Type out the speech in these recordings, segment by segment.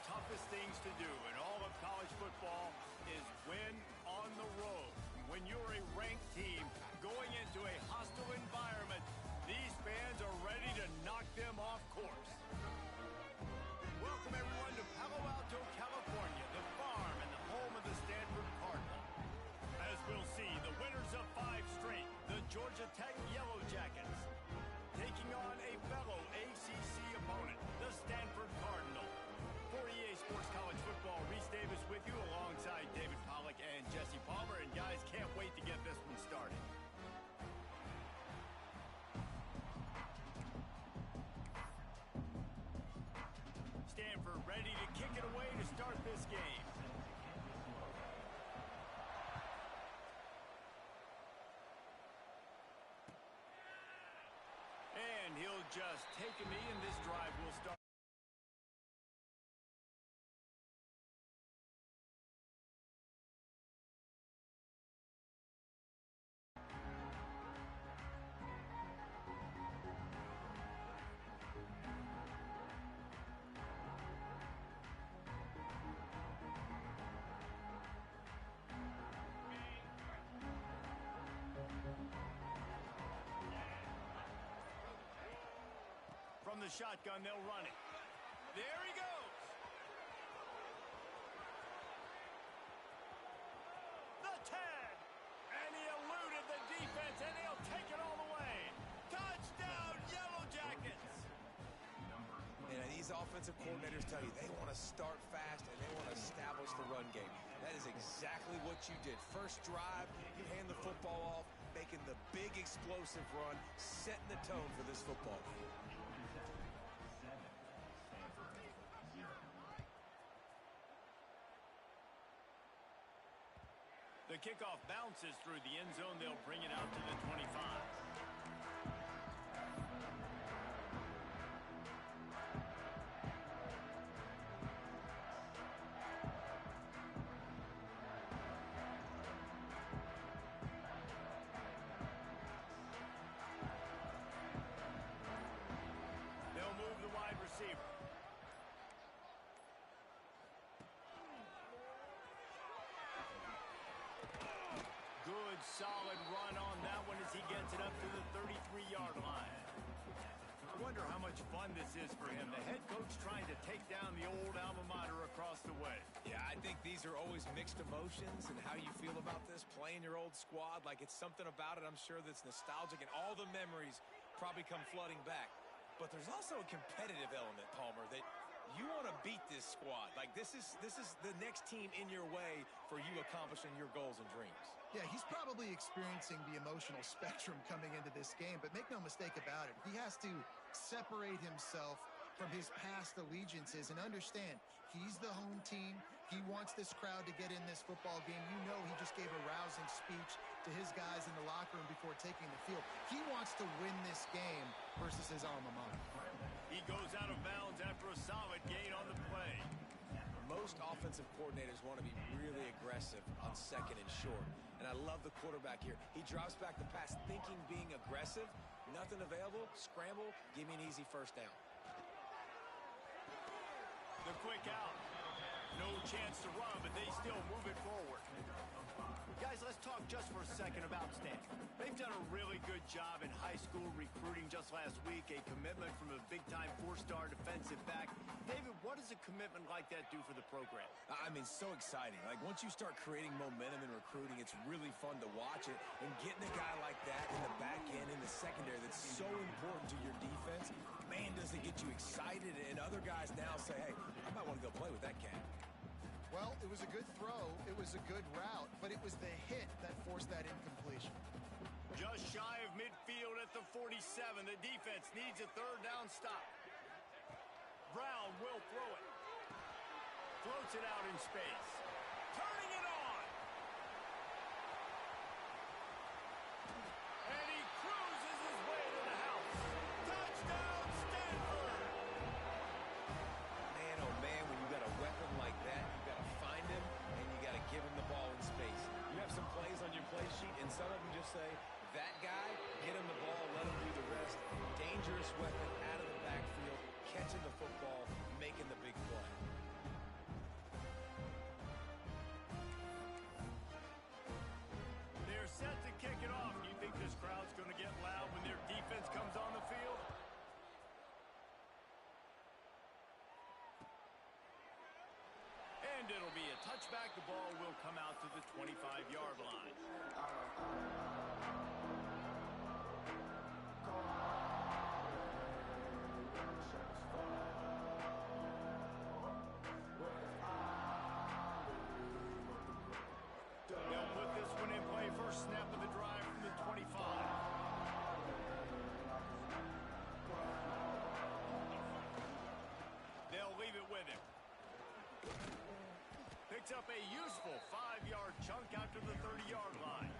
toughest things to do in all of college football is win on the road. When you're a ranked team going into a hostile environment, these fans are ready to knock them off course. Welcome, everyone, to Palo Alto, California, the farm and the home of the Stanford Cardinal. As we'll see, the winners of 5 straight, the Georgia Tech Yellow Jackets, taking on a fellow ACC opponent, the Stanford Cardinal. For EA Sports College Football, Reese Davis with you alongside David Pollack and Jesse Palmer. And guys, can't wait to get this one started. Stanford ready to kick it away to start this game. And he'll just take a knee, and this drive will start. From the shotgun, they'll run it. There he goes. The 10. And he eluded the defense, and he'll take it all the way. Touchdown, Yellow Jackets. And these offensive coordinators tell you they want to start fast and they want to establish the run game. That is exactly what you did. First drive, you hand the football off, making the big explosive run, setting the tone for this football game. The kickoff bounces through the end zone. They'll bring it out to the 25. They'll move the wide receiver. Good, solid run on that one as he gets it up to the 33-yard line. I wonder how much fun this is for him. The head coach trying to take down the old alma mater across the way. Yeah, I think these are always mixed emotions, and how you feel about this, playing your old squad. Like, it's something about it, I'm sure, that's nostalgic, and all the memories probably come flooding back. But there's also a competitive element, Palmer, that you want to beat this squad. Like, this is the next team in your way for you accomplishing your goals and dreams. Yeah, he's probably experiencing the emotional spectrum coming into this game, but make no mistake about it. He has to separate himself from his past allegiances and understand he's the home team. He wants this crowd to get in this football game. You know, he just gave a rousing speech to his guys in the locker room before taking the field. He wants to win this game versus his alma mater. He goes out of bounds after a solid gain on the play. Most offensive coordinators want to be really aggressive on second and short. And I love the quarterback here. He drops back the pass thinking being aggressive. Nothing available. Scramble. Give me an easy first down. The quick out. No chance to run, but they still move it forward. Guys, let's talk just for a second about Stanford. They've done a really good job in high school recruiting just last week, a commitment from a big-time 4-star defensive back. David, what does a commitment like that do for the program? I mean, so exciting. Like, once you start creating momentum in recruiting, it's really fun to watch it. And getting a guy like that in the back end, in the secondary, that's so important to your defense, man, does it get you excited. And other guys now say, hey, I might want to go play with that cat. Well, it was a good throw, it was a good route, but it was the hit that forced that incompletion. Just shy of midfield at the 47. The defense needs a third down stop. Brown will throw it. Floats it out in space. Turning it on. And he cruises his way to the house. Touchdown, Stanford! Man, oh man, when you got a weapon like that, you got to find him and you got to give him the ball in space. You have some plays on your play sheet, and some of them just say, that guy, get him the ball, let him do the rest. Dangerous weapon out of the backfield, catching the football, making the big play. And it'll be a touchback. The ball will come out to the 25-yard line. They'll put this one in play. First snap of the drive from the 25. They'll leave it with him. Picks up a useful 5-yard chunk out to the 30-yard line.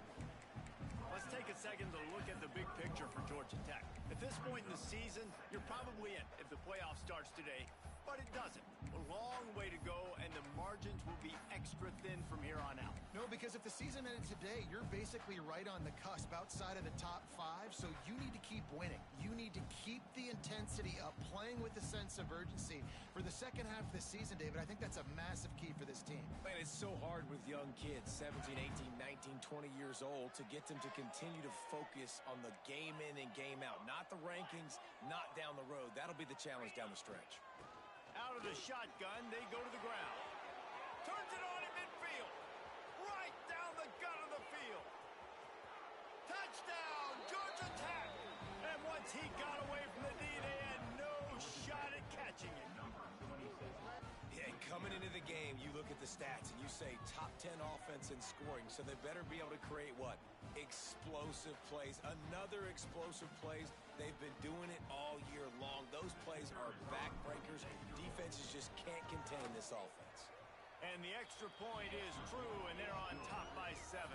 Let's take a second to look at the big picture for Georgia Tech. At this point in the season, you're probably in if the playoff starts today, but it doesn't. A long way to go, and the margins will be extra thin from here on out. No, because if the season ended today, you're basically right on the cusp outside of the top 5, so you need to keep winning. You need to keep the intensity up, playing with a sense of urgency. For the second half of the season, David, I think that's a massive key for this team. Man, it's so hard with young kids, 17, 18, 19, 20 years old, to get them to continue to focus on the game in and game out. Not the rankings, not down the road. That'll be the challenge down the stretch. Out of the shotgun, they go to the ground. Turns it on in midfield. Right down the gut of the field. Touchdown, Georgia Tech. And once he got away from the knee, they had no shot at catching him. Yeah, coming into the game, you look at the stats and you say top 10 offense in scoring, so they better be able to create what? Explosive plays. Another explosive plays. They've been doing it all year long. Those plays are backbreakers. Defenses just can't contain this offense. And the extra point is true, and they're on top by 7.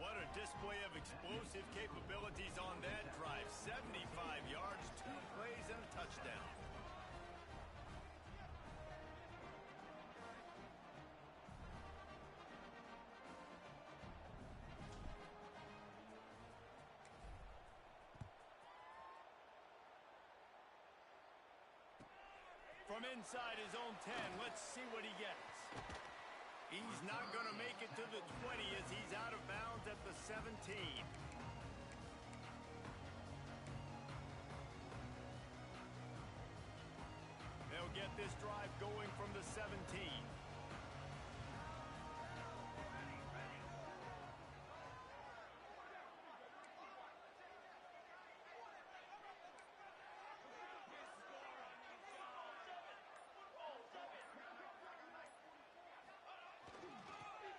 What a display of explosive capabilities on that drive. 75 yards, 2 plays, and a touchdown. From inside his own 10, let's see what he gets. He's not going to make it to the 20 as he's out of bounds at the 17. They'll get this drive going from the 17.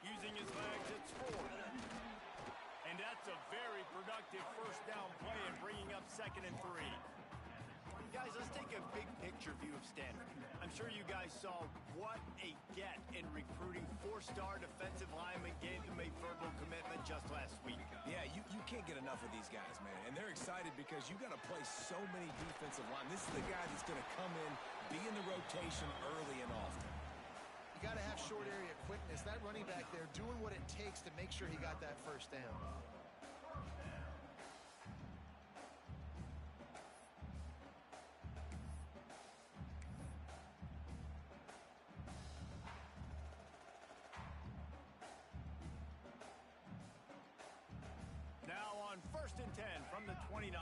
Using his legs, it's 4. And that's a very productive first down play and bringing up 2nd and 3. Guys, let's take a big picture view of Stanford. I'm sure you guys saw what a get in recruiting. 4-star defensive lineman gave them a verbal commitment just last week. Yeah, you can't get enough of these guys, man. And they're excited because you got to play so many defensive line. This is the guy that's going to come in, be in the rotation early and often. You got to have short area quickness. That running back there doing what it takes to make sure he got that first down. Now on 1st and 10 from the 29.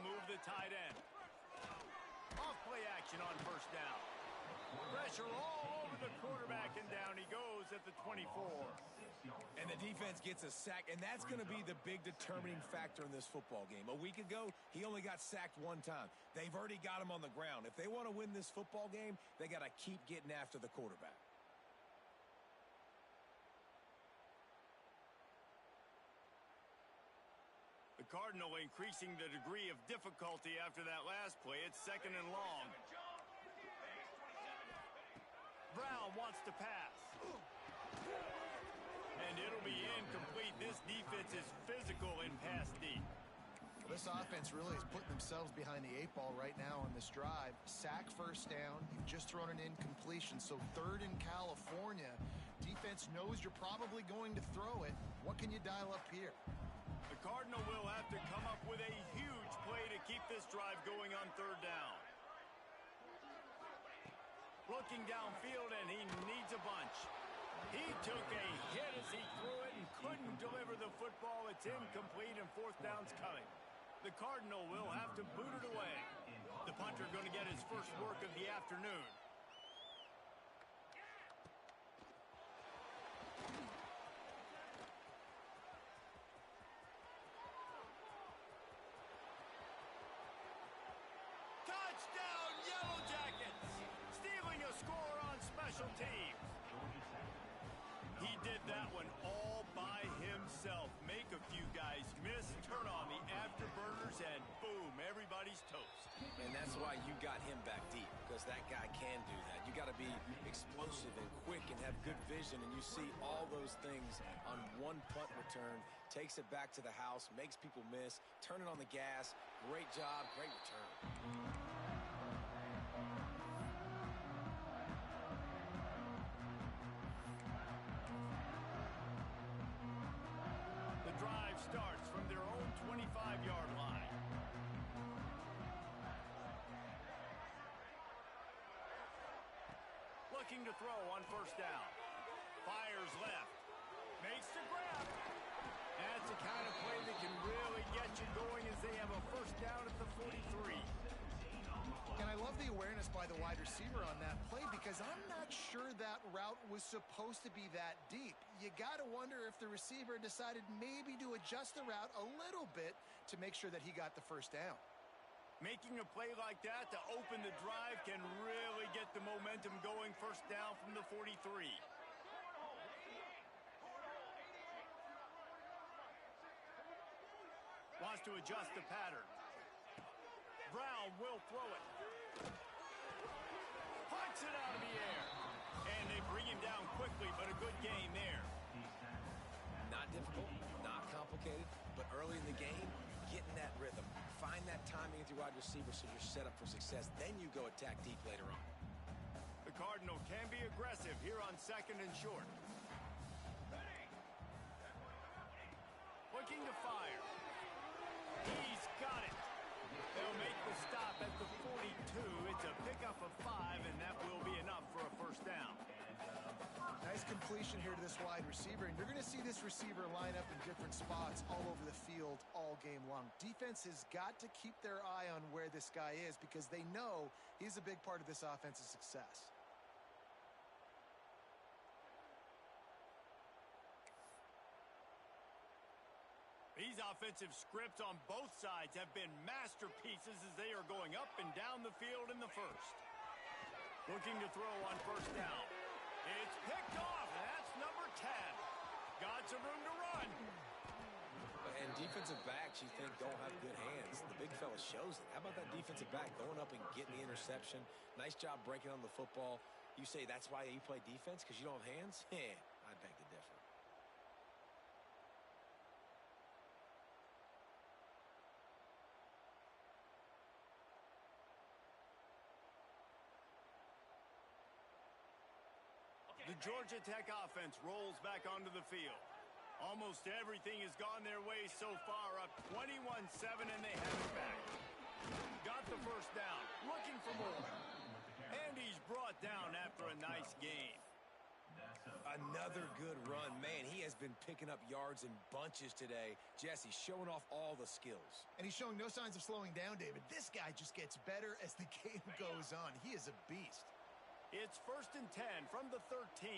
Move the tight end. Off play action on 1st down. Pressure all over the quarterback, and down he goes at the 24. And the defense gets a sack, and that's going to be the big determining factor in this football game. A week ago, he only got sacked 1 time. They've already got him on the ground. If they want to win this football game, they got to keep getting after the quarterback. The Cardinal increasing the degree of difficulty after that last play. It's 2nd and long. Brown wants to pass. And it'll be incomplete. This defense is physical in pass deep. This offense really is putting themselves behind the 8 ball right now on this drive. Sack, 1st down. You've just thrown an incompletion. So 3rd in California. Defense knows you're probably going to throw it. What can you dial up here? The Cardinal will have to come up with a huge play to keep this drive going on 3rd down. Looking downfield, and he needs a bunch. He took a hit as he threw it and couldn't deliver the football. It's incomplete, and 4th down's coming. The Cardinal will have to boot it away. The punter going to get his first work of the afternoon. Touchdown, Yellow Jackets! Stealing a score on special teams. He did that one all by himself. Make a few guys miss, turn on the afterburners, and boom, everybody's toast. And that's why you got him back deep, because that guy can do that. You got to be explosive and quick and have good vision, and you see all those things on one punt return. Takes it back to the house, makes people miss, turning on the gas. Great job, great return. The drive starts from their own 25-yard line. Looking to throw on first down. Fires left. Makes the grab. That's the kind of play that can really get you going as they have a first down at the 43. And I love the awareness by the wide receiver on that play because I'm not sure that route was supposed to be that deep. You got to wonder if the receiver decided maybe to adjust the route a little bit to make sure that he got the first down. Making a play like that to open the drive can really get the momentum going. First down from the 43. Wants to adjust the pattern. Brown will throw it. Punts it out of the air. And they bring him down quickly, but a good game there. Not difficult, not complicated, but early in the game, getting that rhythm. Find that timing with your wide receiver so you're set up for success. Then you go attack deep later on. The Cardinal can be aggressive here on second and short. Looking to fire. He's got it. They'll make the stop at the 42. It's a pickup of 5, and that will be enough for a first down. Nice completion here to this wide receiver, and you're going to see this receiver line up in different spots all over the field all game long. Defense has got to keep their eye on where this guy is because they know he's a big part of this offense's success. These offensive scripts on both sides have been masterpieces as they are going up and down the field in the first. Looking to throw on first down. It's picked off, and that's number 10. Got some room to run. And defensive backs you think don't have good hands. The big fella shows it. How about that defensive back going up and getting the interception? Nice job breaking on the football. You say that's why you play defense, because you don't have hands? I beg to differ. The Georgia Tech offense rolls back onto the field. Almost everything has gone their way so far, up 21-7, and they have it back. Got the first down, looking for more. And he's brought down after a nice gain. Another good run. Man, he has been picking up yards in bunches today. Jesse showing off all the skills. And he's showing no signs of slowing down, David. This guy just gets better as the game goes on. He is a beast. It's first and 10 from the 13.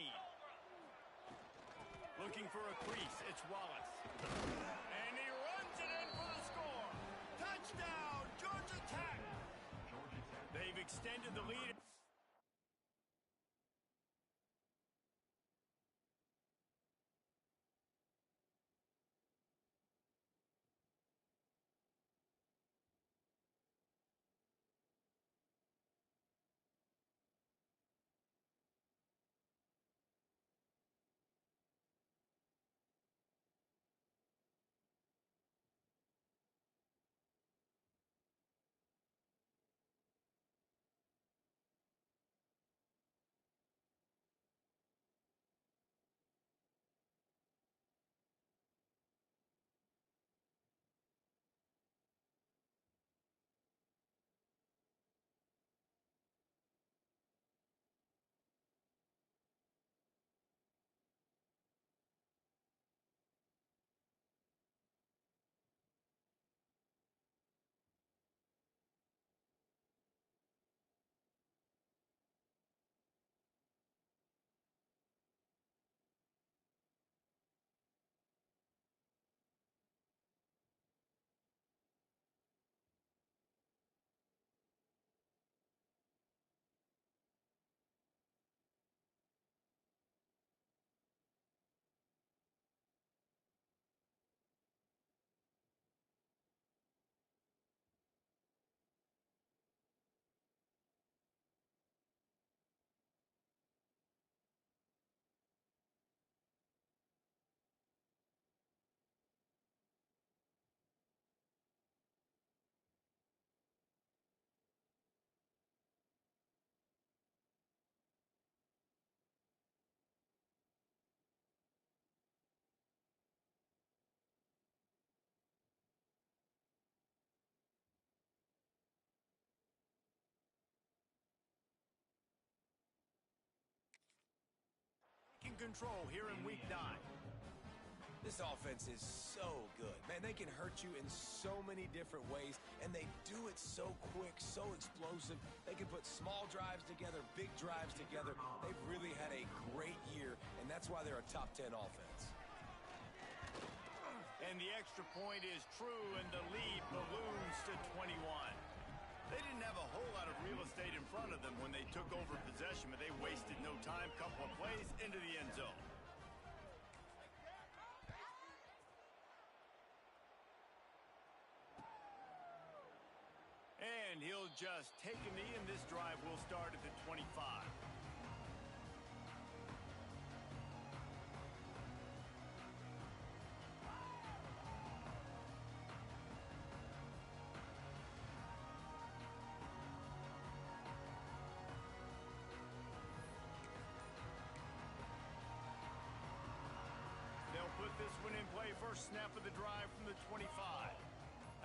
Looking for a crease, it's Wallace. And he runs it in for the score. Touchdown, Georgia Tech. They've extended the lead. control here in Week 9. This offense is so good. Man, they can hurt you in so many different ways, and they do it so quick, so explosive. They can put small drives together, big drives together. They've really had a great year, and that's why they're a top 10 offense. And the extra point is true, and the lead balloons to 21. They didn't have a whole lot of real estate in front of them when they took over possession, but they wasted no time. Couple of plays into the end zone. And he'll just take a knee, and this drive will start at the 25. They'll put this one in play. First snap of the drive from the 25.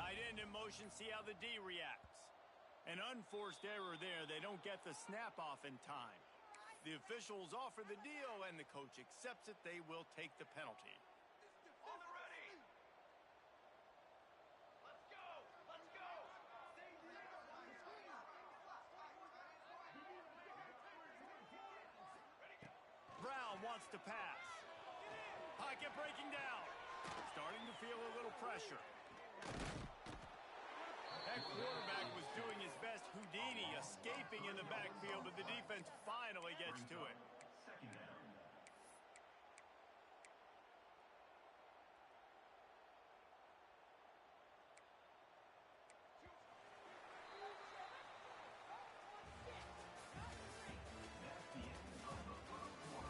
Tight end in motion, see how the D reacts. An unforced error there. They don't get the snap off in time. The officials offer the deal, and the coach accepts it. They will take the penalty. On the ready. Let's go. Let's go. Brown wants to pass. Pocket breaking down. Starting to feel a little pressure. That quarterback was doing his best Houdini, escaping in the backfield, but the defense finally gets to it. Second down.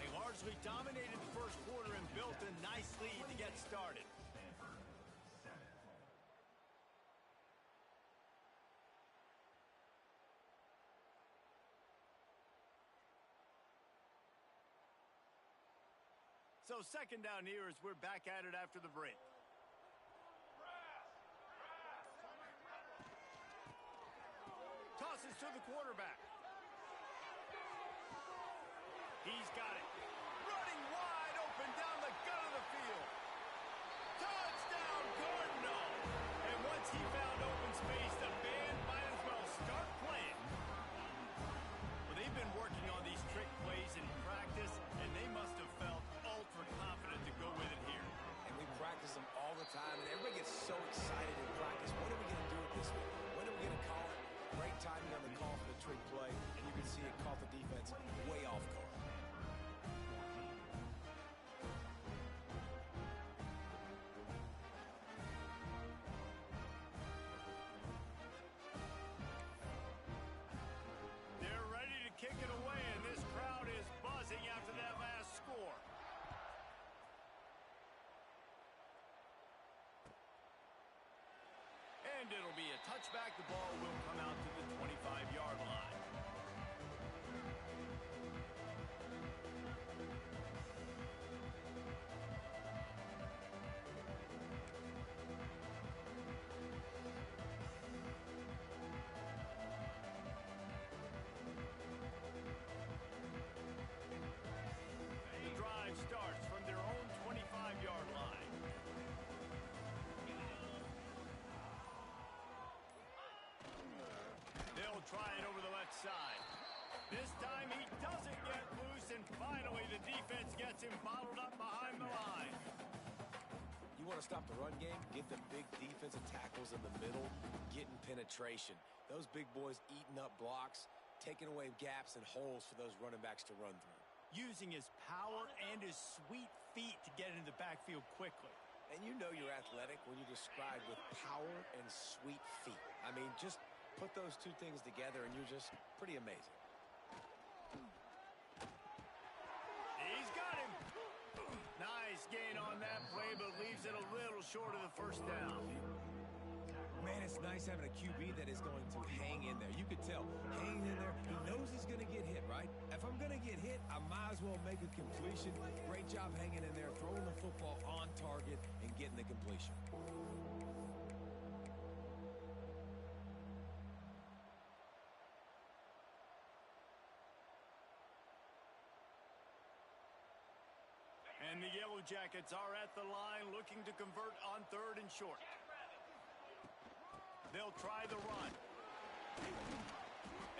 They largely dominated the first quarter and built a nice lead to get started. Stanford, 7. So second down here as we're back at it after the break. Tosses to the quarterback. He's got it. Running wide open down the gut of the field. Touchdown, Cardinal! And once he found open space, the band might as well start playing. Well, they've been working on these trick plays in practice, and they must have felt ultra confident to go with it here. And we practice them all the time, and everybody gets so excited in practice. When are we going to do it this way? When are we going to call it? Great timing on the call for the trick play, and you can see it caught the defense way off guard. They're ready to kick it away, and this crowd is buzzing after that last score. And it'll be a touchback. The ball will come out to the 25-yard line. The drive starts from their own 25-yard line. They'll try it over the left side. This time he doesn't get loose, and finally the defense gets him bottled up behind the line. You want to stop the run game? Get the big defensive tackles in the middle, getting penetration. Those big boys eating up blocks, taking away gaps and holes for those running backs to run through. Using his power and his sweet feet to get into the backfield quickly. And you know you're athletic when you describe with power and sweet feet. I mean, just put those two things together and you're just pretty amazing. He's got him. Nice gain on that play, but leaves it a little short of the first down. Man, it's nice having a QB that is going to hang in there. You could tell, hanging in there, he knows he's going to get hit, right? If I'm going to get hit, I might as well make a completion. Great job hanging in there, throwing the football on target and getting the completion. And the Yellow Jackets are at the line looking to convert on 3rd and short. They'll try the run.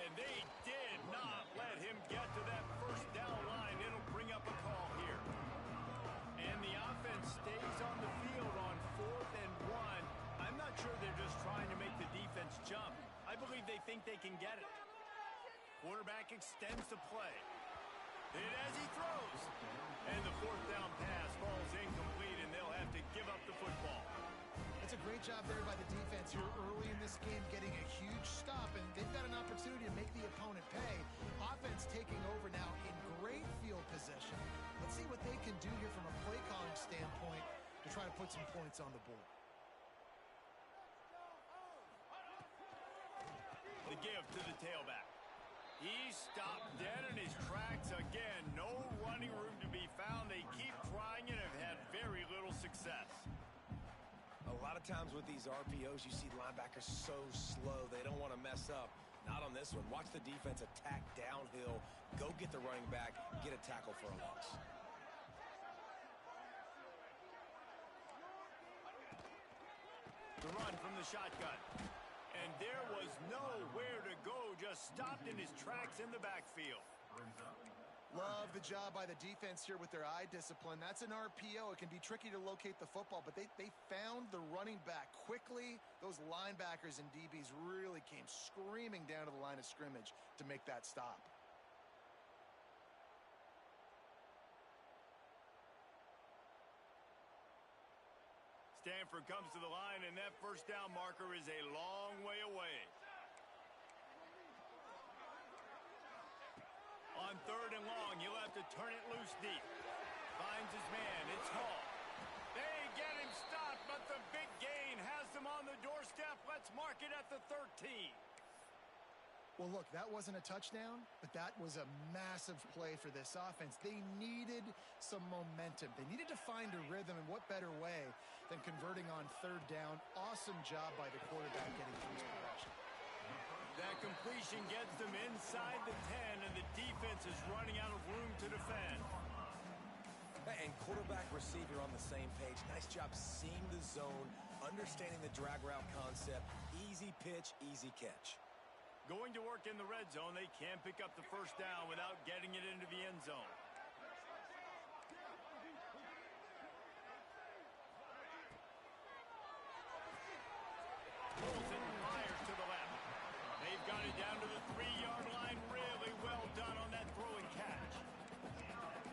And they did not let him get to that first down line. It'll bring up a call here. And the offense stays on the field on 4th and 1. I'm not sure they're just trying to make the defense jump. I believe they think they can get it. Quarterback extends the play. And as he throws, and the 4th down pass falls incomplete, and they'll have to give up the football. It's a great job there by the defense here early in this game, getting a huge stop, and they've got an opportunity to make the opponent pay. Offense taking over now in great field possession. Let's see what they can do here from a play calling standpoint to try to put some points on the board. The give to the tailback. He stopped dead in his tracks again. No running room to be found. They keep trying and have had very little success. A lot of times with these RPOs, you see linebackers so slow, they don't want to mess up. Not on this one. Watch the defense attack downhill, go get the running back, get a tackle for a loss. The run from the shotgun. And there was nowhere to go, just stopped in his tracks in the backfield. Love the job by the defense here with their eye discipline. That's an RPO. It can be tricky to locate the football, but they found the running back quickly. Those linebackers and DBs really came screaming down to the line of scrimmage to make that stop. Stanford comes to the line, and that first down marker is a long way away. On 3rd and long, he'll have to turn it loose deep. Finds his man. It's Hall. They get him stopped, but the big gain has them on the doorstep. Let's mark it at the 13. Well, look, that wasn't a touchdown, but that was a massive play for this offense. They needed some momentum. They needed to find a rhythm, and what better way than converting on 3rd down. Awesome job by the quarterback getting through his progression. That completion gets them inside the 10, and the defense is running out of room to defend. And quarterback receiver on the same page. Nice job seeing the zone, understanding the drag route concept. Easy pitch, easy catch. Going to work in the red zone, they can pick up the first down without getting it into the end zone. Pulls it and fires to the left. They've got it down to the 3-yard line. Really well done on that throwing catch.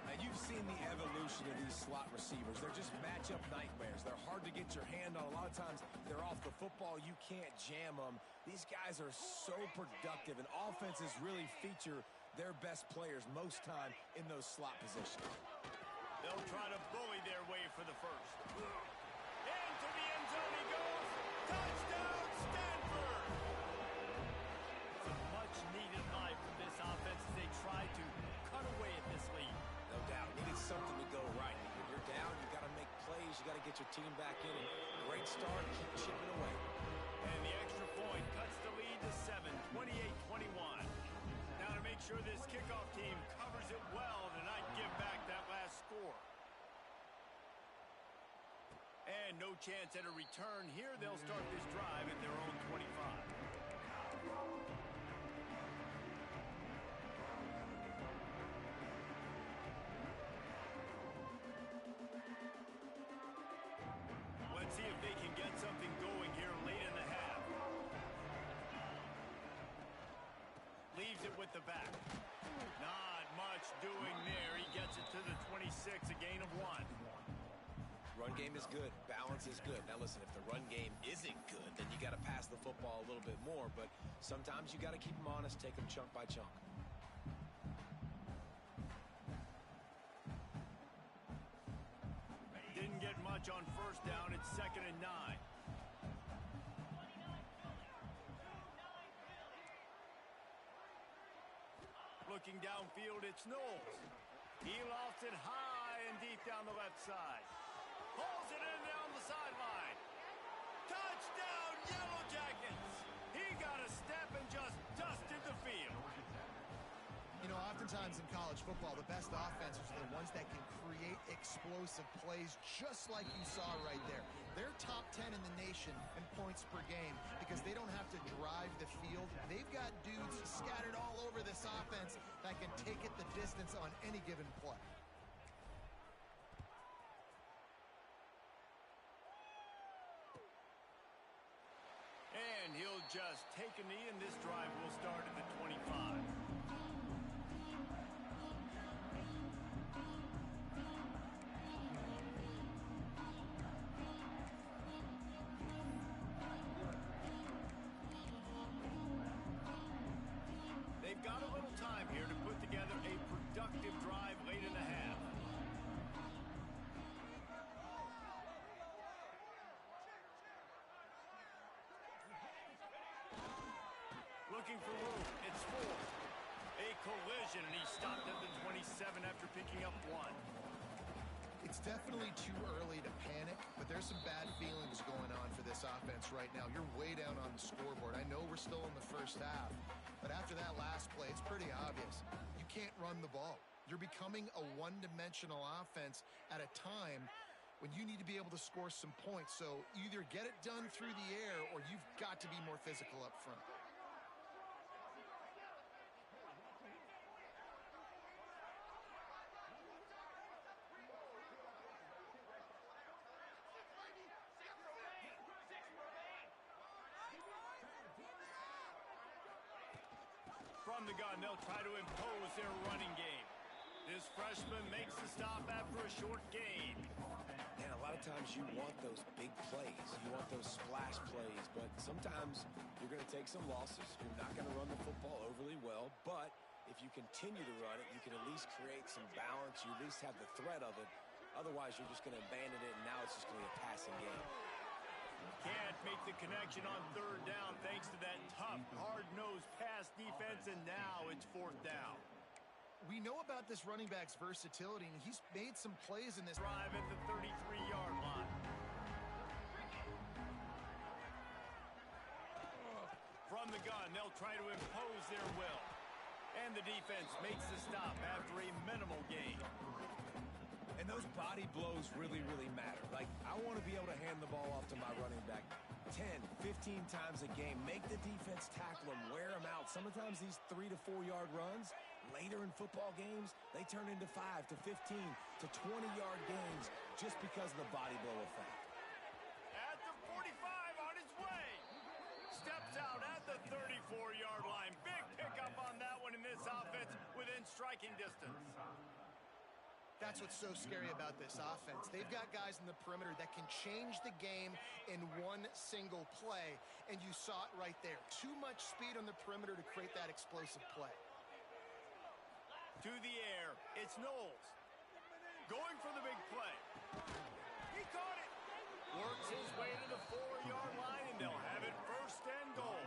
Now, you've seen the evolution of these slot receivers. They're just matchup nightmares. They're hard to get your hand on. A lot of times, they're off the football. You can't jam them. These guys are so productive, and offenses really feature their best players most time in those slot positions. They'll try to bully their way for the first. Into the end zone he goes. Touchdown, Stanford! It's a much-needed life from this offense as they try to cut away at this lead. No doubt. Needed something to go right. When you're down, you got to make plays. You got to get your team back in. Great start. Keep chipping away. And the extra point cuts the lead to 7, 28-21. Now to make sure this kickoff team covers it well to not give back that last score. And no chance at a return here. They'll start this drive at their own 25. Let's see if they can get something going here late in the half. Leaves it with the back. Not much doing there. He gets it to the 26, a gain of 1. Run game is good. Balance is good. Now, listen, if the run game isn't good, then you got to pass the football a little bit more. But sometimes you got to keep them honest, take them chunk by chunk. Didn't get much on first down. It's 2nd and 9. Looking downfield, it's Knowles. He lofts it high and deep down the left side. Pulls it in down the sideline. Touchdown, Yellow Jackets. He got a step and just dusted the field. You know, Oftentimes in college football, the best offenses are the ones that can create explosive plays just like you saw right there. They're top 10 in the nation in points per game because they don't have to drive the field. They've got dudes scattered all over this offense that can take it the distance on any given play. And he'll just take a knee, and this drive will start at the 25. They've got a little time here to put together a productive drive late in the half. Looking for room. It's 4. A collision, and he stopped at the 27 after picking up 1. It's definitely too early to panic, but there's some bad feelings going on for this offense right now. You're way down on the scoreboard. I know we're still in the first half, but after that last play, it's pretty obvious. You can't run the ball. You're becoming a one-dimensional offense at a time when you need to be able to score some points. So either get it done through the air or you've got to be more physical up front. From the gun, they'll try to impose their running game. This freshman makes the stop after a short gain. And a lot of times you want those big plays. You want those splash plays. But sometimes you're going to take some losses. You're not going to run the football overly well. But if you continue to run it, you can at least create some balance. You at least have the threat of it. Otherwise, you're just going to abandon it, and now it's just going to be a passing game. Can't make the connection on 3rd down thanks to that tough, hard-nosed pass defense, and now it's 4th down. We know about this running back's versatility, and he's made some plays in this drive at the 33-yard line. From the gun, they'll try to impose their will. And the defense makes the stop after a minimal gain. And those body blows really, really matter. Like, I want to be able to hand the ball off to my running back 10, 15 times a game. Make the defense tackle him, wear him out. Sometimes these 3 to 4 yard runs, later in football games, they turn into 5 to 15 to 20-yard gains just because of the body blow effect. At the 45, on his way. Steps out at the 34-yard line. Big pickup on that one in this offense within striking distance. That's what's so scary about this offense. They've got guys in the perimeter that can change the game in one single play, and you saw it right there. Too much speed on the perimeter to create that explosive play. To the air, it's Knowles. Going for the big play. He caught it. Works his way to the 4-yard line, and they'll have it 1st and goal.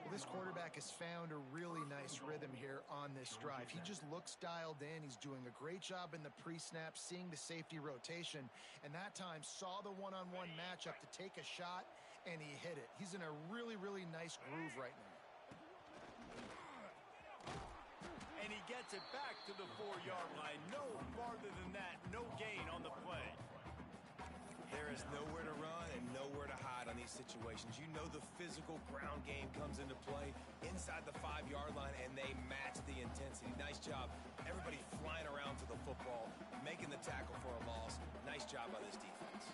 Well, this quarterback has found a really nice rhythm here on this drive. He just looks dialed in. He's doing a great job in the pre-snap, seeing the safety rotation, and that time saw the one-on-one matchup to take a shot, and he hit it. He's in a really, really nice groove right now. And he gets it back to the 4-yard line. No farther than that. No gain on the play. There is nowhere to run and nowhere to hide on these situations. You know the physical ground game comes into play inside the 5-yard line, and they match the intensity. Nice job. Everybody flying around to the football, making the tackle for a loss. Nice job by this defense.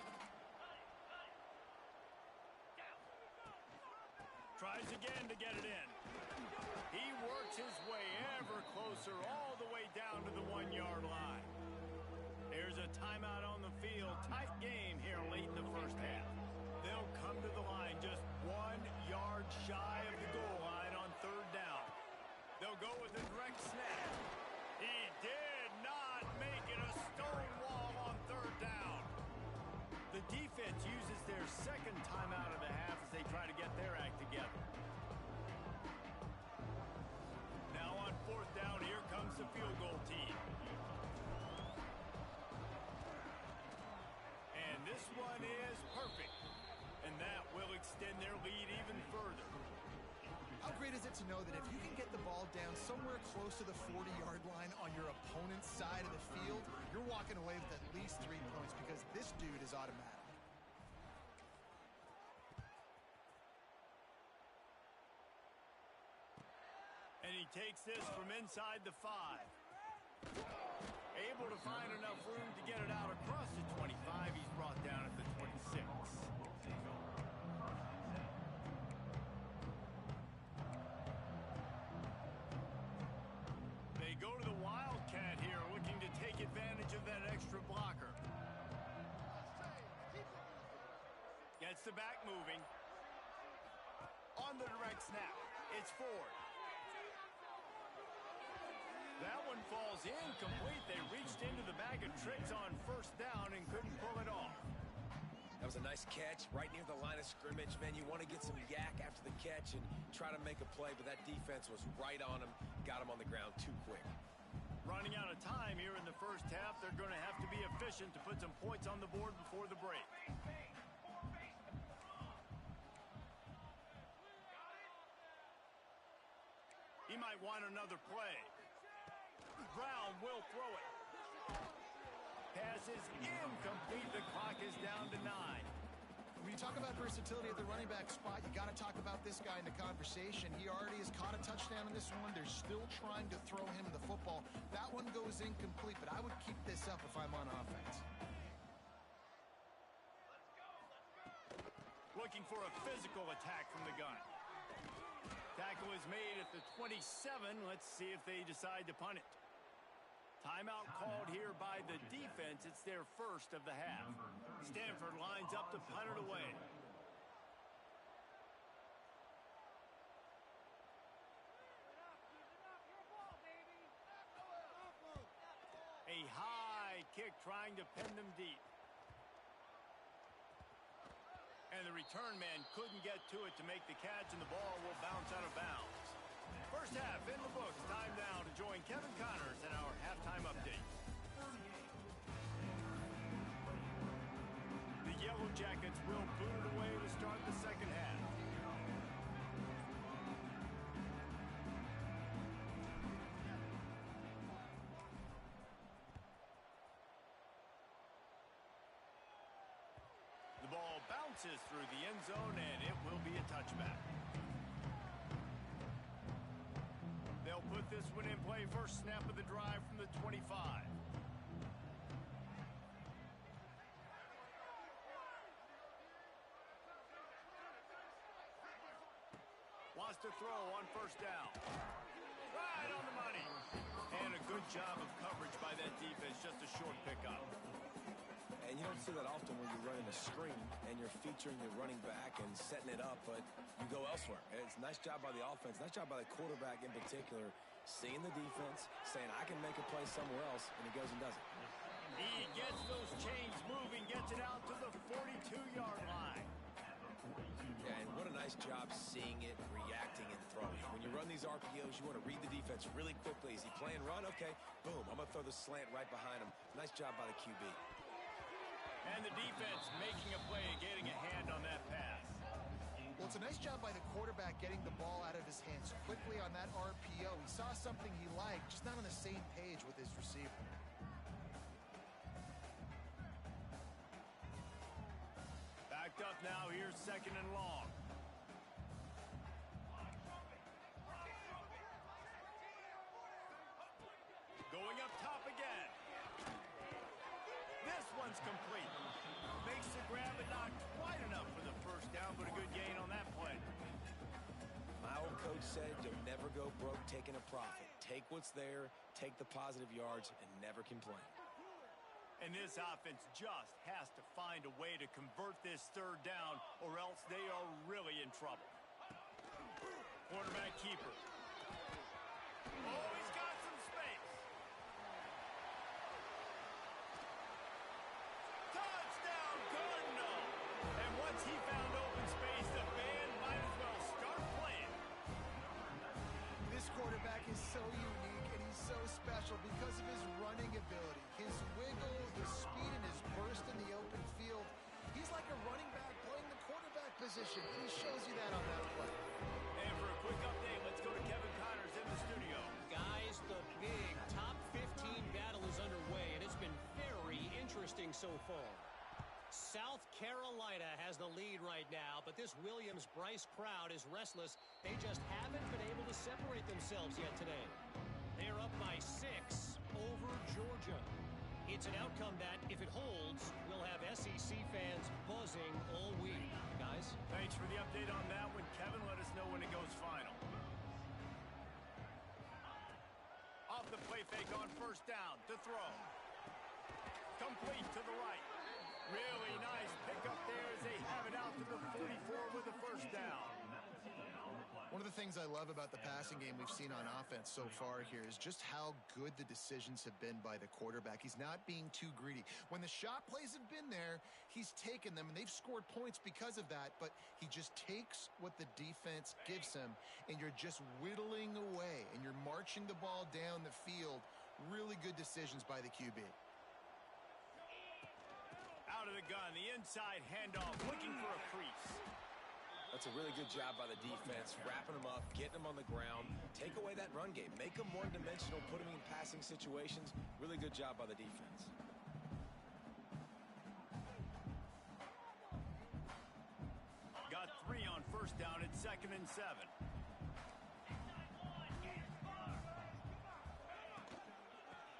Tries again to get it in. He works his way ever closer all the way down to the 1-yard line. There's a timeout on the field. Tight game here late in the first half. They'll come to the line just 1 yard shy of the goal line on 3rd down. They'll go with a direct snap. He did not make it a stone wall on 3rd down. The defense uses their 2nd timeout of the half as they try to get their act together. Now on 4th down, here comes the field goal team. This one is perfect, and that will extend their lead even further. How great is it want to know that if you can get the ball down somewhere close to the 40-yard line on your opponent's side of the field, you're walking away with at least 3 points because this dude is automatic. And he takes this from inside the 5. Able to find enough room to get it out across the 25. He's brought down at the 26. They go to the Wildcat here, looking to take advantage of that extra blocker. Gets the back moving. On the direct snap, it's Ford. That one falls incomplete. They reached into the bag of tricks on first down and couldn't pull it off. That was a nice catch right near the line of scrimmage. Man, you want to get some yak after the catch and try to make a play, but that defense was right on him. Got him on the ground too quick. Running out of time here in the first half. They're going to have to be efficient to put some points on the board before the break. He might want another play. Brown will throw it. Pass is incomplete. The clock is down to 9. When you talk about versatility at the running back spot, you got to talk about this guy in the conversation. He already has caught a touchdown in this one. They're still trying to throw him the football. That one goes incomplete, but I would keep this up if I'm on offense. Looking for a physical attack from the gun. Tackle is made at the 27. Let's see if they decide to punt it. Timeout called here by the defense. It's their first of the half. Stanford lines up to punt it away. A high kick trying to pin them deep. And the return man couldn't get to it to make the catch, and the ball will bounce out of bounds. First half in the books. Time now to join Kevin Connors in our halftime update. The Yellow Jackets will boot it away to start the second half. The ball bounces through the end zone, and it will be a touchback. They'll put this one in play. First snap of the drive from the 25. Wants to throw on first down. Right on the money. And a good job of coverage by that defense. Just a short pickup. And you don't see that often when you're running a screen and you're featuring your running back and setting it up, but you go elsewhere. It's a nice job by the offense, nice job by the quarterback in particular, seeing the defense, saying, I can make a play somewhere else, and he goes and does it. He gets those chains moving, gets it out to the 42-yard line. Yeah, and what a nice job seeing it, reacting, and throwing. When you run these RPOs, you want to read the defense really quickly. Is he playing run? Okay, boom, I'm going to throw the slant right behind him. Nice job by the QB. And the defense making a play and getting a hand on that pass. Well, it's a nice job by the quarterback getting the ball out of his hands quickly on that RPO. He saw something he liked, just not on the same page with his receiver. Backed up now. Here's second and long. Going up top again. This one's complete. Makes the grab, but not quite enough for the first down, but a good gain on that play. My old coach said you'll never go broke taking a profit. Take what's there, take the positive yards, and never complain. And this offense just has to find a way to convert this third down, or else they are really in trouble. Quarterback keeper. Oh, he's got some space. Touchdown, Cardinal. And once he found open space, the band might as well start playing. This quarterback is so unique and he's so special because of his running ability, his wiggle, his speed, and his burst in the open field. He's like a running back playing the quarterback position, and he shows you that on that play. And for a quick update, let's go to Kevin Connors in the studio. Guys, the big top 15 battle is underway, and it's been very interesting so far. South Carolina has the lead right now, but this Williams-Brice crowd is restless. They just haven't been able to separate themselves yet today. They're up by 6 over Georgia. It's an outcome that, if it holds, will have SEC fans buzzing all week. Guys? Thanks for the update on that one, Kevin. Let us know when it goes final. Off the play fake on first down to throw. Complete to the right. Really nice pickup there as they have it out to the 44 with the first down. One of the things I love about the passing game we've seen on offense so far here is just how good the decisions have been by the quarterback. He's not being too greedy. When the shot plays have been there, he's taken them, and they've scored points because of that, but he just takes what the defense gives him, and you're just whittling away, and you're marching the ball down the field. Really good decisions by the QB. Out of the gun, the inside handoff, looking for a crease. That's a really good job by the defense, wrapping them up, getting them on the ground, take away that run game, make them one-dimensional, put them in passing situations. Really good job by the defense. Got 3 on first down at 2nd and 7.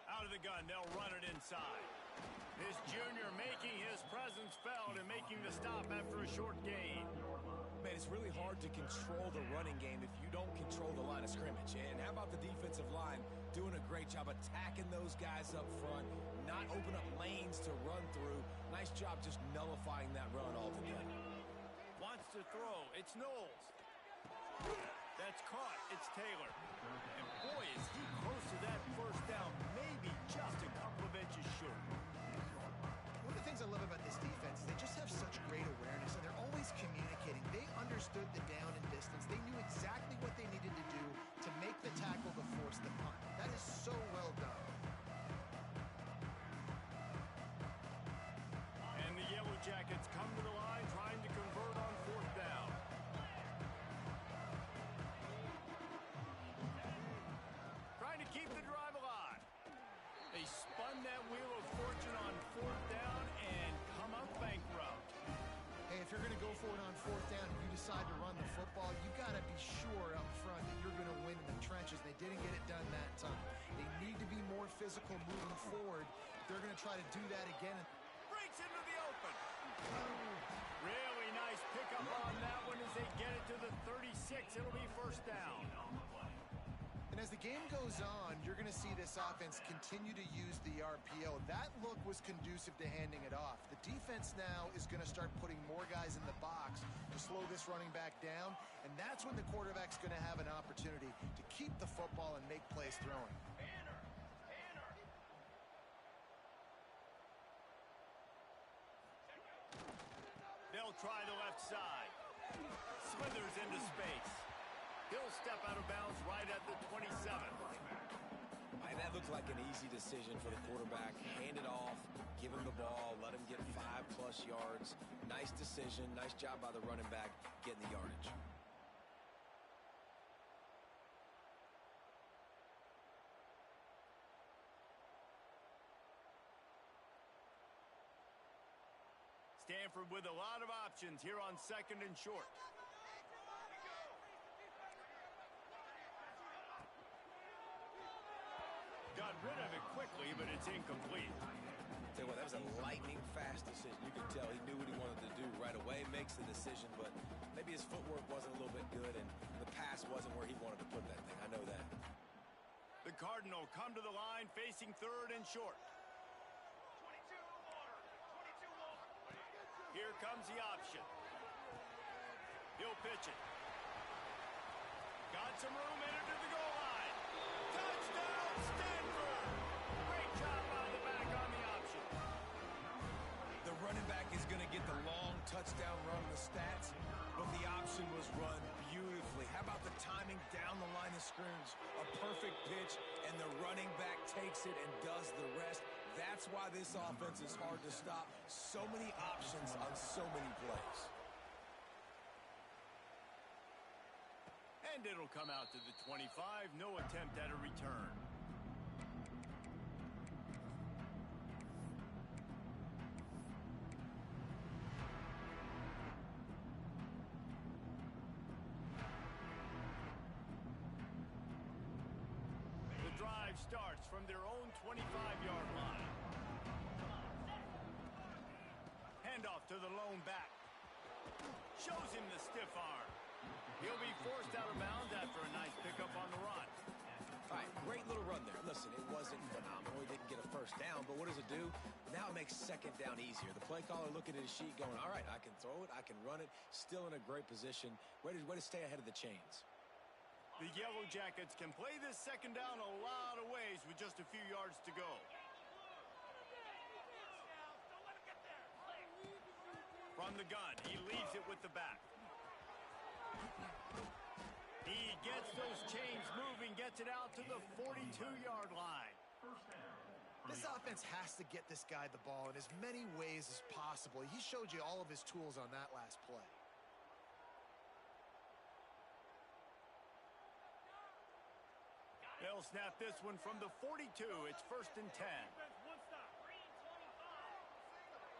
Out of the gun, they'll run it inside. This junior making his presence felt and making the stop after a short gain. Man, it's really hard to control the running game if you don't control the line of scrimmage. And how about the defensive line doing a great job attacking those guys up front, not open up lanes to run through. Nice job just nullifying that run altogether. Wants to throw. It's Knowles. That's caught. It's Taylor. And boy, is he close to that first down. Maybe just a couple of inches short. One of the things I love about this defense is they just have such great awareness, and they're always communicating. They understood the down and distance. They knew exactly what they needed to do to make the tackle to force the punt. That is so well done. And the Yellow Jackets come to the line trying to convert on 4th down. Trying to keep the drive alive. They spun that wheel of fortune on 4th down and come up bankrupt. Hey, if you're going to go for it on 4th down and you decide to run the football, you got to be sure up front that you're going to win in the trenches. They didn't get it done that time. They need to be more physical moving forward. They're going to try to do that again. Breaks into the open. Really nice pickup on that one as they get it to the 36. It'll be first down. And as the game goes on, you're going to see this offense continue to use the RPO. That look was conducive to handing it off. The defense now is going to start putting more guys in the box to slow this running back down, and that's when the quarterback's going to have an opportunity to keep the football and make plays throwing. They'll try the left side. Slithers into space. He'll step out of bounds right at the 27. That looked like an easy decision for the quarterback. Hand it off, give him the ball, let him get 5+ yards. Nice decision. Nice job by the running back getting the yardage. Stanford with a lot of options here on 2nd and short. Got rid of it quickly, but it's incomplete. Tell you what, that was a lightning-fast decision. You could tell he knew what he wanted to do right away, makes the decision, but maybe his footwork wasn't a little bit good, and the pass wasn't where he wanted to put that thing. I know that. The Cardinal come to the line facing 3rd and short. 22 water. 22 water. Here comes the option. He'll pitch it. Got some room, entered to the goal line. Touchdown, Stanford! Great job by the back on the option. The running back is going to get the long touchdown run in the stats, but the option was run beautifully. How about the timing down the line of scrimmage? A perfect pitch, and the running back takes it and does the rest. That's why this offense is hard to stop. So many options on so many plays. And it'll come out to the 25. No attempt at a return. The drive starts from their own 25-yard line. Handoff to the lone back. Shows him the stiff arm. He'll be forced out of bounds after a nice pickup on the run. All right, great little run there. Listen, it wasn't phenomenal. He didn't get a first down, but what does it do? Now it makes second down easier. The play caller looking at his sheet going, all right, I can throw it, I can run it, still in a great position. Way to stay ahead of the chains. The Yellow Jackets can play this second down a lot of ways with just a few yards to go. From the gun, he leaves it with the back. He gets those chains moving, gets it out to the 42-yard line. This offense has to get this guy the ball in as many ways as possible. He showed you all of his tools on that last play. They'll snap this one from the 42. It's 1st and 10.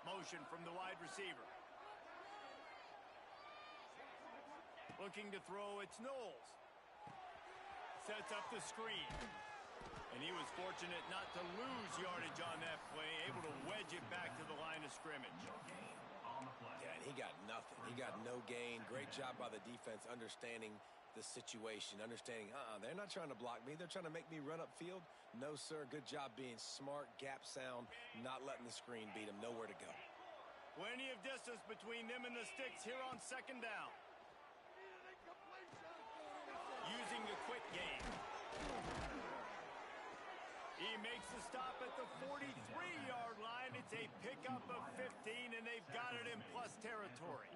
Motion from the wide receiver. Looking to throw, it's Knowles. Sets up the screen. And he was fortunate not to lose yardage on that play, able to wedge it back to the line of scrimmage. Yeah, and he got nothing. He got no gain. Great job by the defense understanding the situation, understanding, they're not trying to block me. They're trying to make me run upfield. No, sir. Good job being smart, gap sound, not letting the screen beat him. Nowhere to go. Plenty of distance between them and the sticks here on second down. Using the quick game. He makes the stop at the 43-yard line. It's a pickup of 15, and they've got it in plus territory.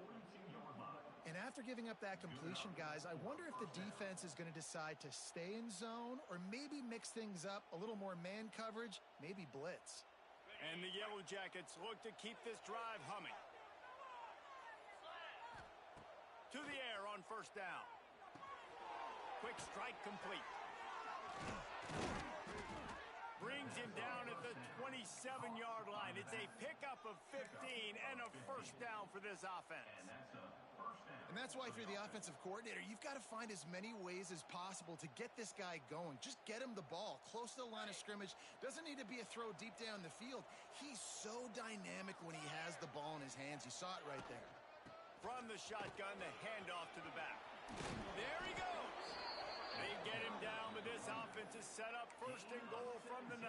And after giving up that completion, guys, I wonder if the defense is going to decide to stay in zone or maybe mix things up, a little more man coverage, maybe blitz. And the Yellow Jackets look to keep this drive humming. To the air on first down. Quick strike complete. Brings him down at the 27-yard line. It's a pickup of 15 and a first down for this offense. And that's why, if you're the offensive coordinator, you've got to find as many ways as possible to get this guy going. Just get him the ball close to the line of scrimmage. Doesn't need to be a throw deep down the field. He's so dynamic when he has the ball in his hands. You saw it right there. From the shotgun, the handoff to the back. There he goes. They get him down, but this offense is set up 1st and goal from the 9.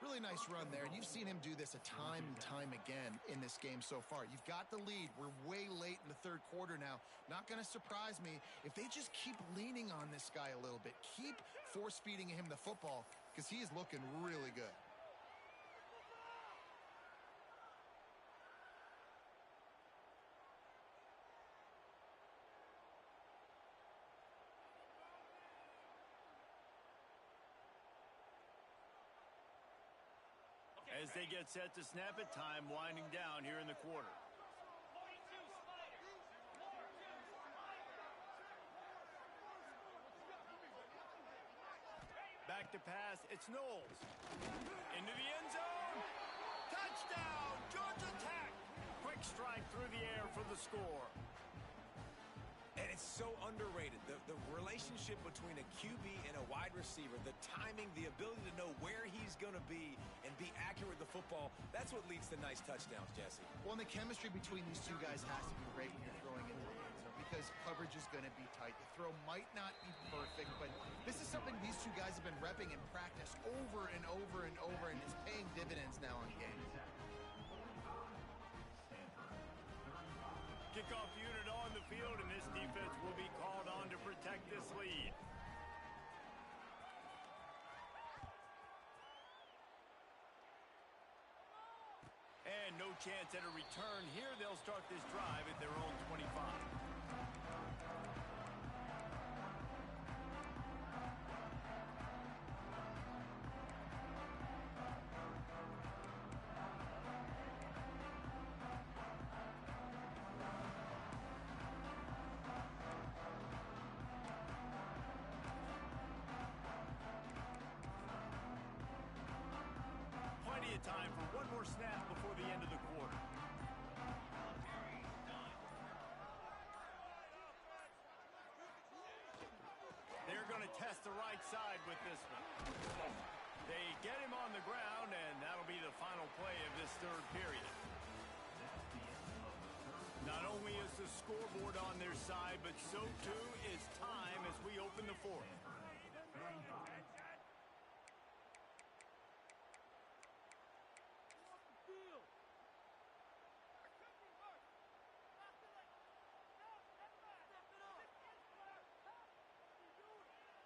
Really nice run there, and you've seen him do this a time and time again in this game so far. You've got the lead. We're way late in the third quarter now. Not going to surprise me if they just keep leaning on this guy a little bit. Keep force-feeding him the football because he is looking really good. As they get set to snap it, time winding down here in the quarter. Back to pass, it's Knowles. Into the end zone. Touchdown, Georgia Tech. Quick strike through the air for the score. And it's so underrated. The relationship between a QB and a wide receiver, the timing, the ability to know where he's going to be and be accurate with the football, that's what leads to nice touchdowns, Jesse. Well, and the chemistry between these two guys has to be great when you're throwing into the end zone because coverage is going to be tight. The throw might not be perfect, but this is something these two guys have been repping in practice over and over and over, and it's paying dividends now in games. Kickoff unit on the field, and this defense will be called on to protect this lead. And no chance at a return here. They'll start this drive at their own 25. time for one more snap before the end of the quarter. They're going to test the right side with this one. They get him on the ground, and that'll be the final play of this third period. Not only is the scoreboard on their side, but so too is time as we open the fourth.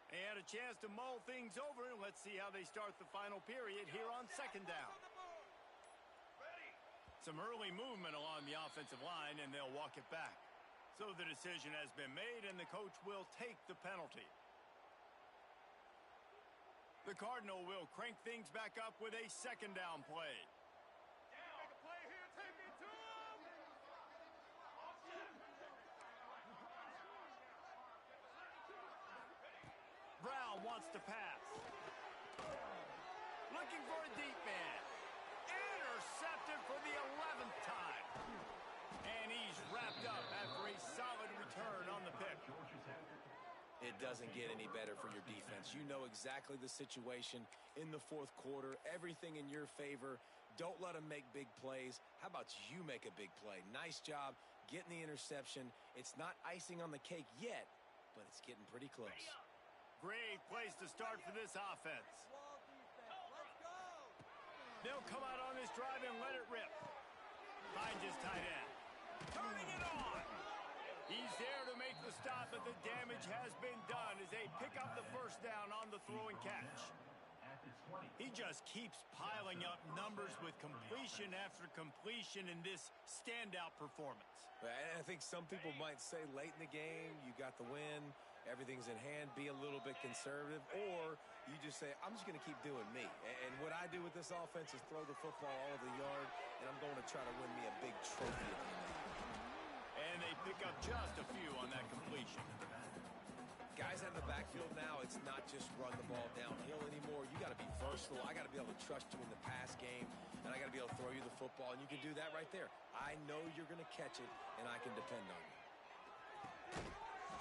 And a chance to mull things over, and let's see how they start the final period here on second down. Some early movement along the offensive line, and they'll walk it back. So the decision has been made, and the coach will take the penalty. The Cardinal will crank things back up with a second down play. Brown wants to pass. Looking for a deep man. Intercepted for the 11th time. And he's wrapped up after a solid return on the pick. It doesn't get any better for your defense. You know exactly the situation in the fourth quarter. Everything in your favor. Don't let them make big plays. How about you make a big play? Nice job getting the interception. It's not icing on the cake yet, but it's getting pretty close. Great place to start for this offense. They'll come out on this drive and let it rip. Finds his tight end. Turning it on. He's there to make the stop, but the damage has been done as they pick up the first down on the throw and catch. He just keeps piling up numbers with completion after completion in this standout performance. I think some people might say late in the game, you got the win, everything's in hand, be a little bit conservative, or you just say, I'm just going to keep doing me. And what I do with this offense is throw the football all over the yard, and I'm going to try to win me a big trophy at the end. And they pick up just a few on that completion. Guys out of the backfield now, it's not just run the ball downhill anymore. You got to be versatile. I got to be able to trust you in the pass game, and I got to be able to throw you the football, and you can do that right there. I know you're going to catch it, and I can depend on you.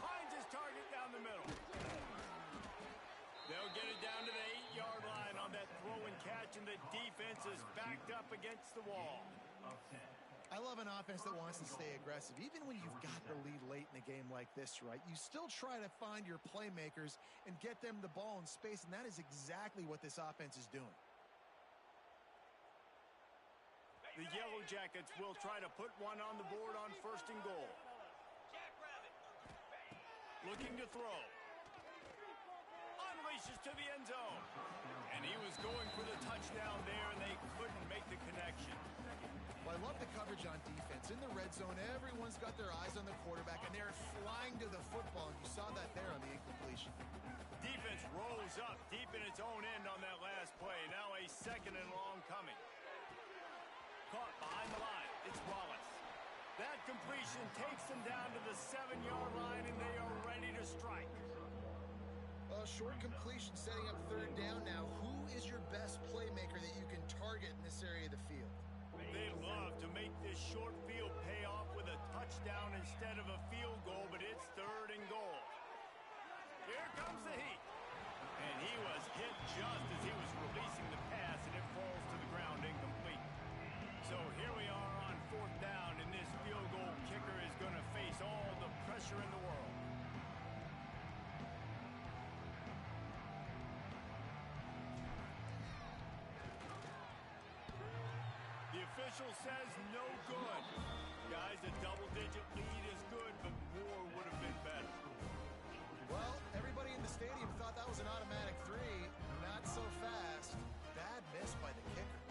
Finds his target down the middle. They'll get it down to the 8-yard line on that throw and catch, and the defense is backed up against the wall. I love an offense that wants to stay aggressive. Even when you've got the lead late in a game like this, right, you still try to find your playmakers and get them the ball in space, and that is exactly what this offense is doing. The Yellow Jackets will try to put one on the board on first and goal. Looking to throw. Unleashes to the end zone. And he was going for the touchdown there, and they couldn't make the connection. Well, I love the coverage on defense. In the red zone, everyone's got their eyes on the quarterback, and they're flying to the football. And you saw that there on the incompletion. Defense rolls up deep in its own end on that last play. Now a second and long coming. Caught behind the line. It's Wallace. That completion takes them down to the 7-yard line, and they are ready to strike. Short completion setting up third down now. Who is your best playmaker that you can target in this area of the field? They love to make this short field pay off with a touchdown instead of a field goal, but it's third and goal. Here comes the heat. And he was hit just as he was releasing the pass, and it falls to the ground incomplete. So here we are on fourth down, and this field goal kicker is going to face all the pressure in the world. The official says no good. Guys, a double-digit lead is good, but more would have been better. Well, everybody in the stadium thought that was an automatic 3. Not so fast. Bad miss by the kicker.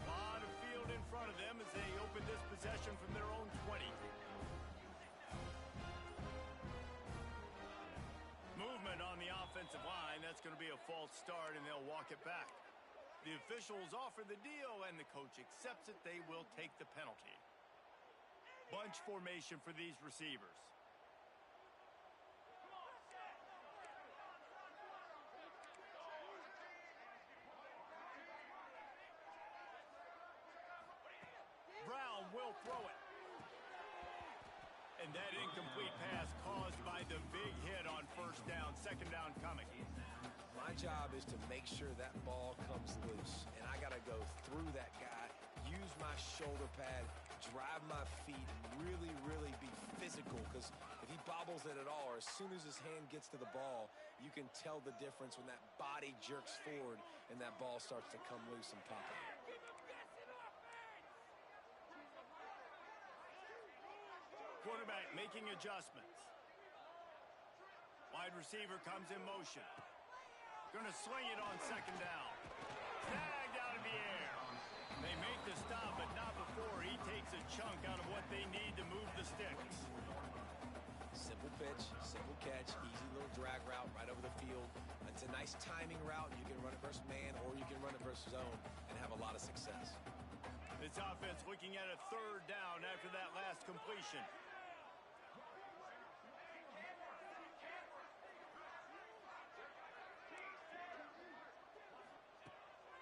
A lot of field in front of them as they open this possession from their own 20. Movement on the offensive line. That's going to be a false start, and they'll walk it back. The officials offer the deal, and the coach accepts it. They will take the penalty. Bunch formation for these receivers. He'll throw it. And that incomplete pass caused by the big hit on first down. Second down coming. My job is to make sure that ball comes loose, and I got to go through that guy, use my shoulder pad, drive my feet, really, really be physical, because if he bobbles it at all, or as soon as his hand gets to the ball, you can tell the difference when that body jerks forward and that ball starts to come loose and pop out. Quarterback making adjustments. Wide receiver comes in motion. Gonna swing it on second down. Snagged out of the air. They make the stop, but not before he takes a chunk out of what they need to move the sticks. Simple pitch, simple catch, easy little drag route right over the field. It's a nice timing route. You can run it versus man, or you can run it versus zone and have a lot of success. This offense looking at a third down after that last completion.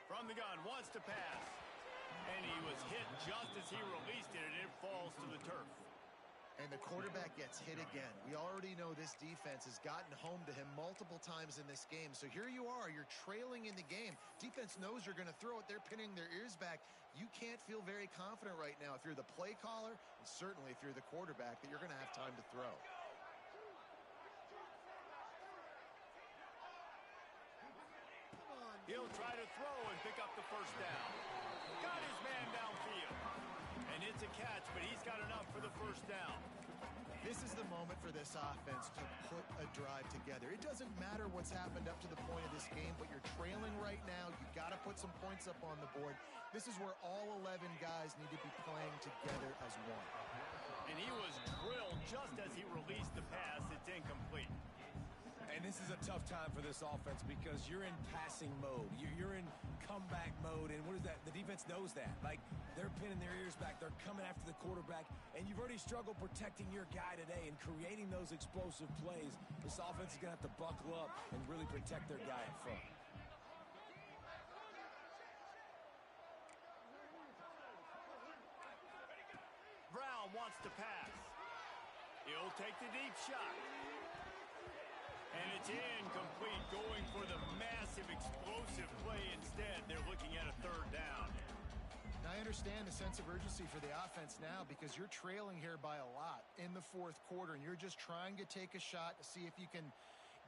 From the gun, wants to pass. And he was hit just as he released it, and it falls to the turf. And the quarterback gets hit again. We already know this defense has gotten home to him multiple times in this game. So here you are, you're trailing in the game. Defense knows you're going to throw it. They're pinning their ears back. You can't feel very confident right now if you're the play caller, and certainly if you're the quarterback, that you're going to have time to throw. He'll try to throw and pick up the first down. Got his man downfield. And it's a catch, but he's got enough for the first down. This is the moment for this offense to put a drive together. It doesn't matter what's happened up to the point of this game, but you're trailing right now. You got to put some points up on the board. This is where all 11 guys need to be playing together as one. And he was drilled just as he released the pass. It's incomplete. And this is a tough time for this offense because you're in passing mode. You're in comeback mode, and what is that? The defense knows that. Like, they're pinning their ears back. They're coming after the quarterback, and you've already struggled protecting your guy today and creating those explosive plays. This offense is going to have to buckle up and really protect their guy up front. Brown wants to pass. He'll take the deep shot. And it's incomplete, going for the massive explosive play instead. They're looking at a third down. Now, I understand the sense of urgency for the offense now because you're trailing here by a lot in the fourth quarter, and you're just trying to take a shot to see if you can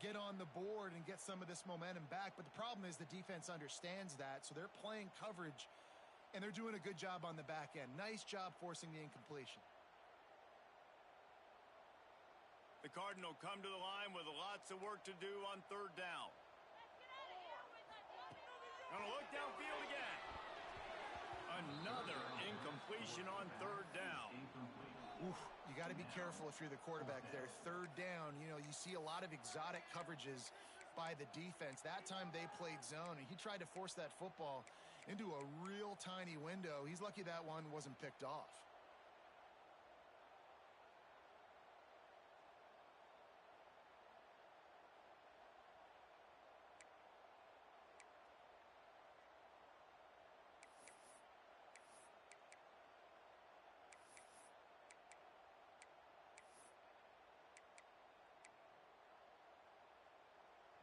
get on the board and get some of this momentum back. But the problem is the defense understands that, so they're playing coverage, and they're doing a good job on the back end. Nice job forcing the incompletion. The Cardinal come to the line with lots of work to do on third down. Gonna look downfield again. Another incompletion on third down. Oof, you got to be careful if you're the quarterback there. Third down, you know, you see a lot of exotic coverages by the defense. That time they played zone, and he tried to force that football into a real tiny window. He's lucky that one wasn't picked off.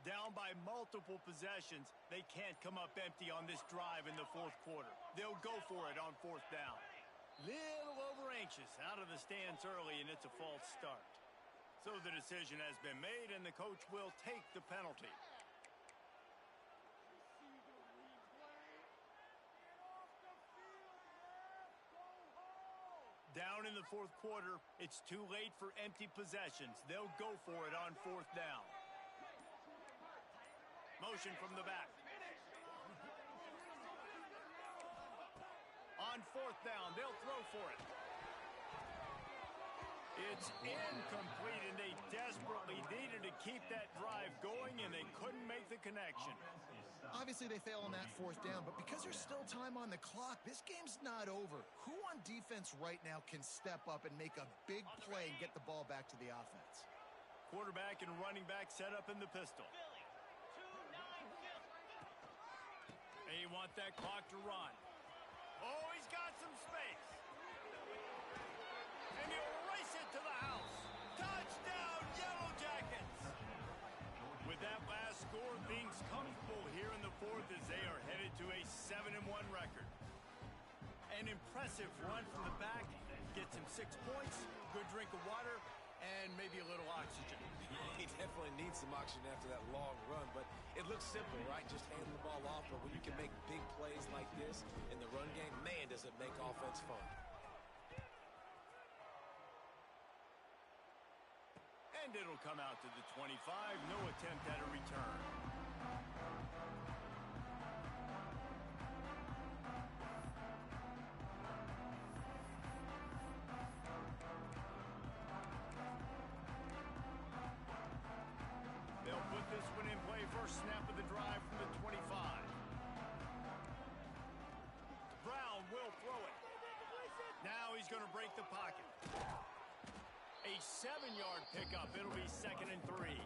Down by multiple possessions, they can't come up empty on this drive in the fourth quarter. They'll go for it on fourth down. Little over anxious out of the stance early, and it's a false start. So the decision has been made, and the coach will take the penalty. Down in the fourth quarter, it's too late for empty possessions. They'll go for it on fourth down. Motion from the back. On fourth down, they'll throw for it. It's incomplete, and they desperately needed to keep that drive going, and they couldn't make the connection. Obviously, they fail on that fourth down, but because there's still time on the clock, this game's not over. Who on defense right now can step up and make a big play and get the ball back to the offense? Quarterback and running back set up in the pistol. They want that clock to run. Oh, he's got some space. to the house. Touchdown, Yellow Jackets! With that last score, things comfortable here in the fourth as they are headed to a 7-1 record. An impressive run from the back. Gets him 6 points, good drink of water, and maybe a little oxygen. He definitely needs some oxygen after that long run, but it looks simple, right? Just hand the ball off, but when you can make big plays like this in the run game, man, does it make offense fun. And it'll come out to the 25. No attempt at a return. They'll put this one in play. First snap of the drive from the 25. Brown will throw it. Now he's going to break the pocket. A 7-yard pickup. It'll be 2nd and 3.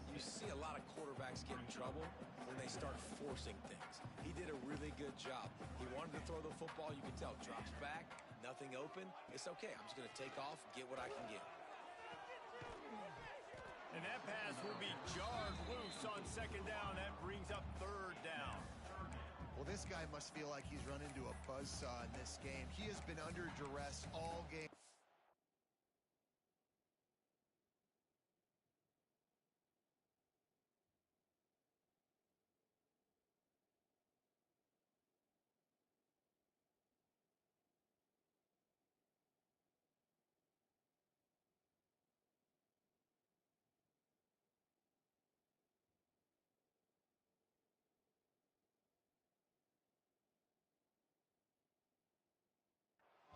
You see a lot of quarterbacks get in trouble when they start forcing things. He did a really good job. He wanted to throw the football. You can tell. Drops back. Nothing open. It's okay. I'm just going to take off, get what I can get. And that pass will be jarred loose on 2nd down. That brings up 3rd down. Well, this guy must feel like he's run into a buzzsaw in this game. He has been under duress all game.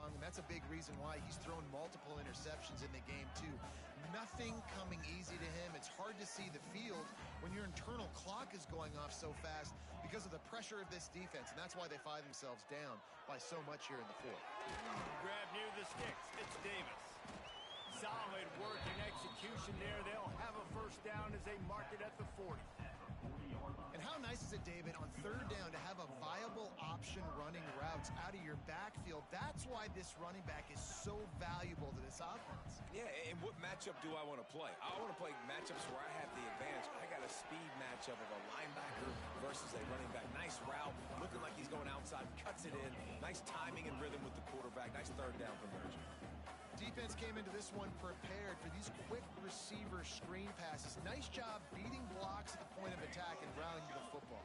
And that's a big reason why he's thrown multiple interceptions in the game, too. Nothing coming easy to him. It's hard to see the field when your internal clock is going off so fast because of the pressure of this defense, and that's why they find themselves down by so much here in the fourth. Grab near the sticks. It's Davis. Solid work and execution there. They'll have a first down as they mark it at the 40. And how nice is it, David, on 3rd down to have a viable option running routes out of your backfield? That's why this running back is so valuable to this offense. Yeah, and what matchup do I want to play? I want to play matchups where I have the advantage. I got a speed matchup of a linebacker versus a running back. Nice route, looking like he's going outside, cuts it in. Nice timing and rhythm with the quarterback. Nice 3rd down conversion. Defense came into this one prepared for these quick receiver screen passes. Nice job beating blocks at the point of attack and rallying to the football.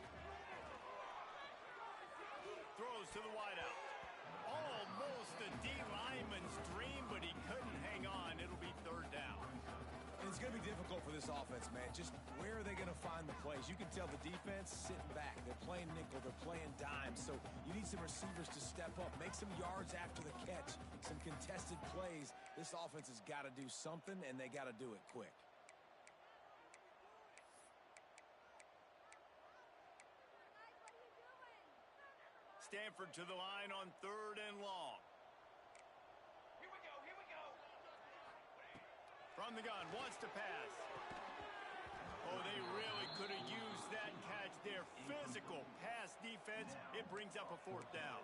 Throws to the wideout. Almost a D lineman's dream, but he couldn't hang on. It'll be 3rd down. And it's going to be difficult for this offense, man. Just where are they going to find the plays? You can tell the defense sitting back. They're playing nickel. They're playing dime. So you need some receivers to step up, make some yards after the catch, some contested plays. This offense has got to do something, and they got to do it quick. Stanford to the line on 3rd and long. Here we go, here we go. From the gun, wants to pass. Oh, they really could have used that catch there. Physical pass defense. It brings up a 4th down.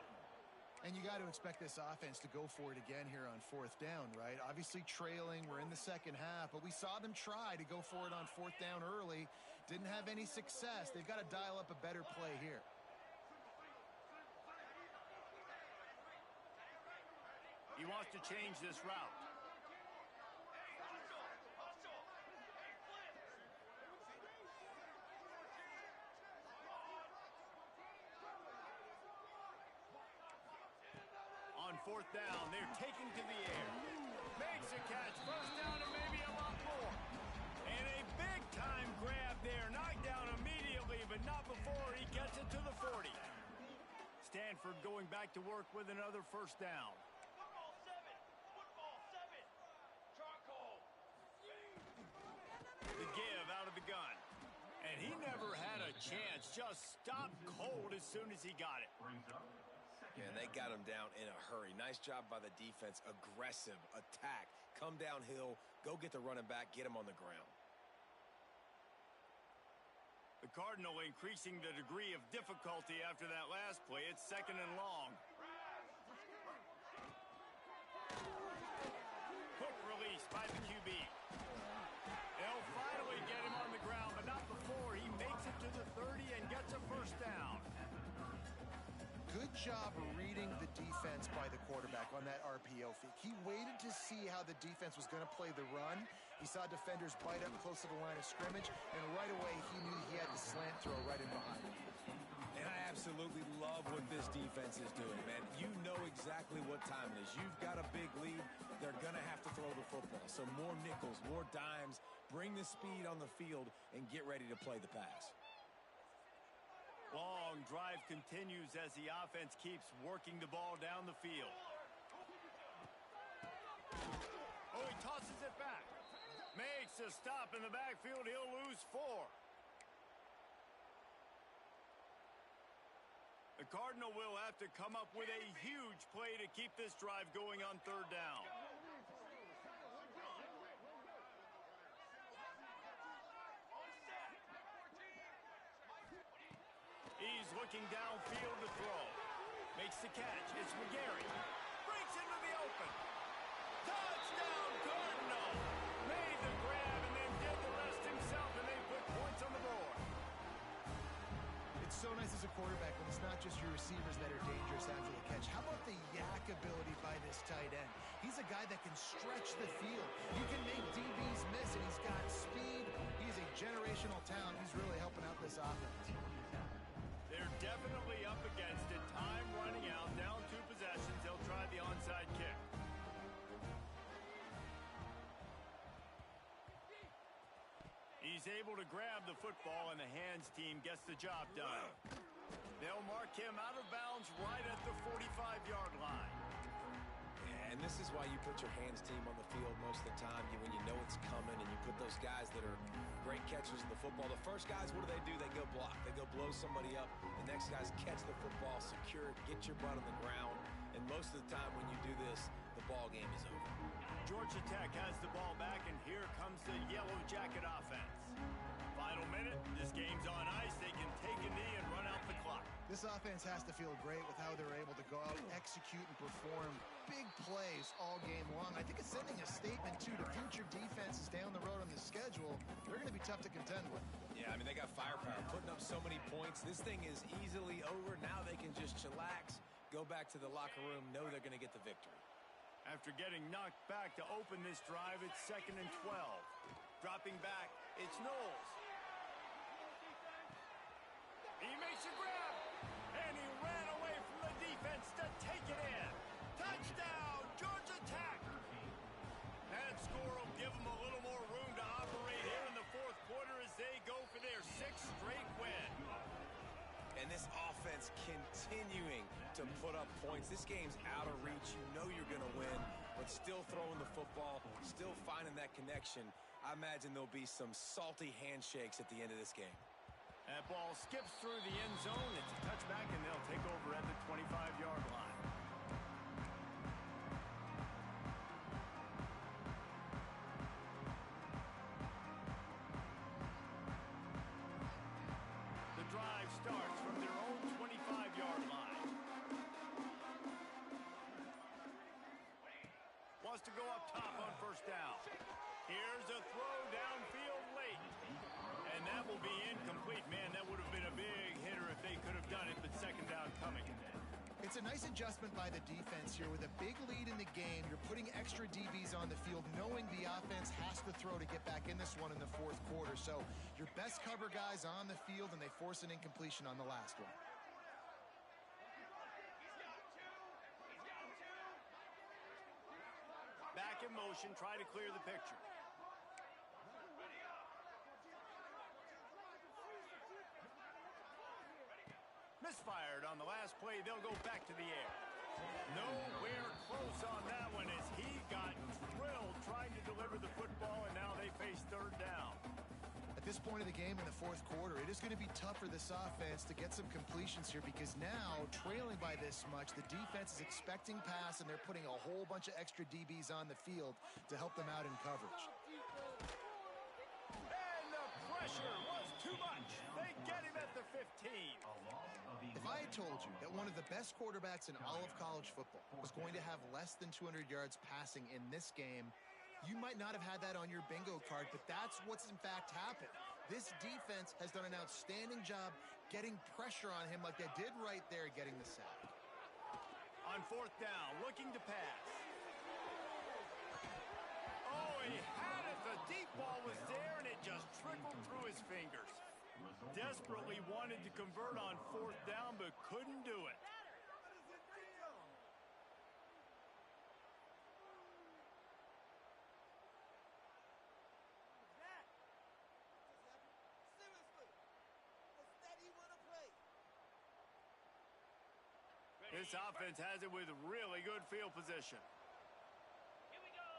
And you got to expect this offense to go for it again here on 4th down, right? Obviously trailing. We're in the 2nd half, but we saw them try to go for it on 4th down early. Didn't have any success. They've got to dial up a better play here. He wants to change this route. On 4th down, they're taking to the air. Makes a catch, first down, and maybe a lot more. And a big-time grab there. Knocked down immediately, but not before he gets it to the 40. Stanford going back to work with another first down. Football 7. Football 7. Charcoal. The give out of the gun. And he never had a chance. Just stopped cold as soon as he got it. Yeah, they got him down in a hurry. Nice job by the defense. Aggressive attack. Come downhill. Go get the running back. Get him on the ground. The Cardinal increasing the degree of difficulty after that last play. It's 2nd and long. job reading the defense by the quarterback on that RPO fake. He waited to see how the defense was going to play the run. He saw defenders bite up close to the line of scrimmage, and right away he knew he had the slant throw right in behind him. And I absolutely love what this defense is doing, man. You know exactly what time it is. You've got a big lead. They're going to have to throw the football. So more nickels, more dimes, bring the speed on the field, and get ready to play the pass. Long drive continues as the offense keeps working the ball down the field. Oh, he tosses it back. Makes a stop in the backfield. He'll lose 4. The Cardinal will have to come up with a huge play to keep this drive going on 3rd down. He's looking downfield to throw. Makes the catch. It's McGarry. Breaks into the open. Touchdown, Cardinal! Made the grab and then did the rest himself, and they put points on the board. It's so nice as a quarterback when it's not just your receivers that are dangerous after the catch. How about the yak ability by this tight end? He's a guy that can stretch the field. He can make DBs miss, and he's got speed. He's a generational talent. He's really helping out this offense. They're definitely up against it. Time running out. Down 2 possessions. They'll try the onside kick. He's able to grab the football, and the hands team gets the job done. They'll mark him out of bounds right at the 45-yard line. And this is why you put your hands team on the field most of the time when you know it's coming, and you put those guys that are great catchers of the football. The first guys, what do? They go block. They go blow somebody up. The next guys catch the football, secure it, get your butt on the ground. And most of the time when you do this, the ball game is over. Georgia Tech has the ball back, and here comes the Yellow Jacket offense. Final minute. This game's on ice. They can take a knee and run out the clock. This offense has to feel great with how they're able to go out, execute, and perform big plays all game long. I think it's sending a statement, too, to future defenses down the road on the schedule. They're going to be tough to contend with. Yeah, I mean, they got firepower, putting up so many points. This thing is easily over. Now they can just chillax, go back to the locker room, know they're going to get the victory. After getting knocked back to open this drive, it's 2nd and 12. Dropping back, it's Knowles. He makes a grab, and he ran away from the defense to take it in. Touchdown, Georgia Tech! That score will give them a little more room to operate here in the 4th quarter as they go for their 6th straight win. And this offense continuing to put up points. This game's out of reach. You know you're going to win, but still throwing the football, still finding that connection. I imagine there'll be some salty handshakes at the end of this game. That ball skips through the end zone. It's a touchback, and they'll take over at the 25-yard line. The drive starts from their own 25-yard line. Wants to go up top on 1st down. Here's a throw downfield late. And that will be incomplete. Man, that would have been a big hitter if they could have done it, but 2nd down coming. It's a nice adjustment by the defense here. With a big lead in the game, you're putting extra DBs on the field, knowing the offense has to throw to get back in this one in the 4th quarter. So your best cover guys on the field, and they force an incompletion on the last one. Back in motion, try to clear the picture. Misfired on the last play. They'll go back to the air. Nowhere close on that one as he got drilled trying to deliver the football, and now they face 3rd down. At this point of the game in the 4th quarter, it is going to be tough for this offense to get some completions here, because now, trailing by this much, the defense is expecting pass, and they're putting a whole bunch of extra DBs on the field to help them out in coverage. And the pressure was too much. They get him at the 15. If I had told you that one of the best quarterbacks in all of college football was going to have less than 200 yards passing in this game, you might not have had that on your bingo card, but that's what's in fact happened. This defense has done an outstanding job getting pressure on him like they did right there, getting the sack. On fourth down, looking to pass. Oh, he had it. The deep ball was there, and it just trickled through his fingers. Desperately wanted to convert on fourth down, but couldn't do it. This offense has it with really good field position. Here we go.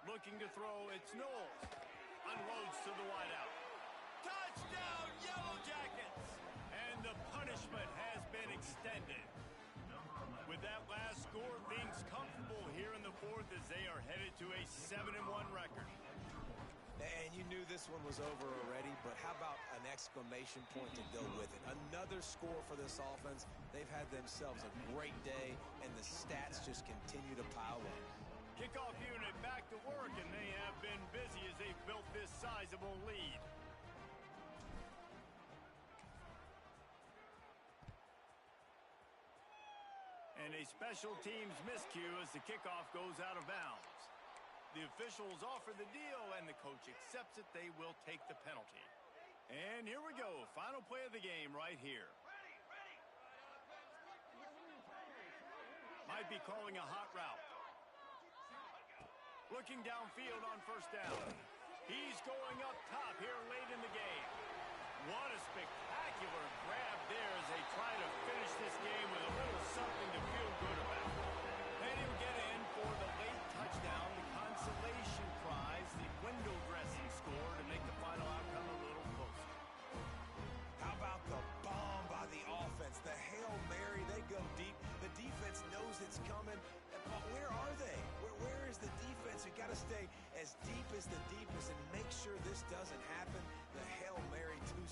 Looking to throw, it's Knowles. Unloads to the wideout. Touchdown, Yellow Jackets! And the punishment has been extended. With that last score, things comfortable here in the fourth as they are headed to a 7-1 record. And you knew this one was over already, but how about an exclamation point to go with it? Another score for this offense. They've had themselves a great day, and the stats just continue to pile up. Kickoff unit back to work, and they have been busy as they've built this sizable lead. And a special teams miscue as the kickoff goes out of bounds. The officials offer the deal, and the coach accepts it. They will take the penalty. And here we go. Final play of the game right here. Might be calling a hot route. Looking downfield on first down. He's going up top here late in the game. What a spectacular grab there as they try to finish this game with a little something to feel good about. And he'll get in for the late touchdown, the consolation prize, the window dressing score to make the final outcome a little closer. How about the bomb by the offense? The Hail Mary, they go deep. The defense knows it's coming. But where are they? Where is the defense? You got to stay as deep as the deepest and make sure this doesn't happen. The Hail Mary, too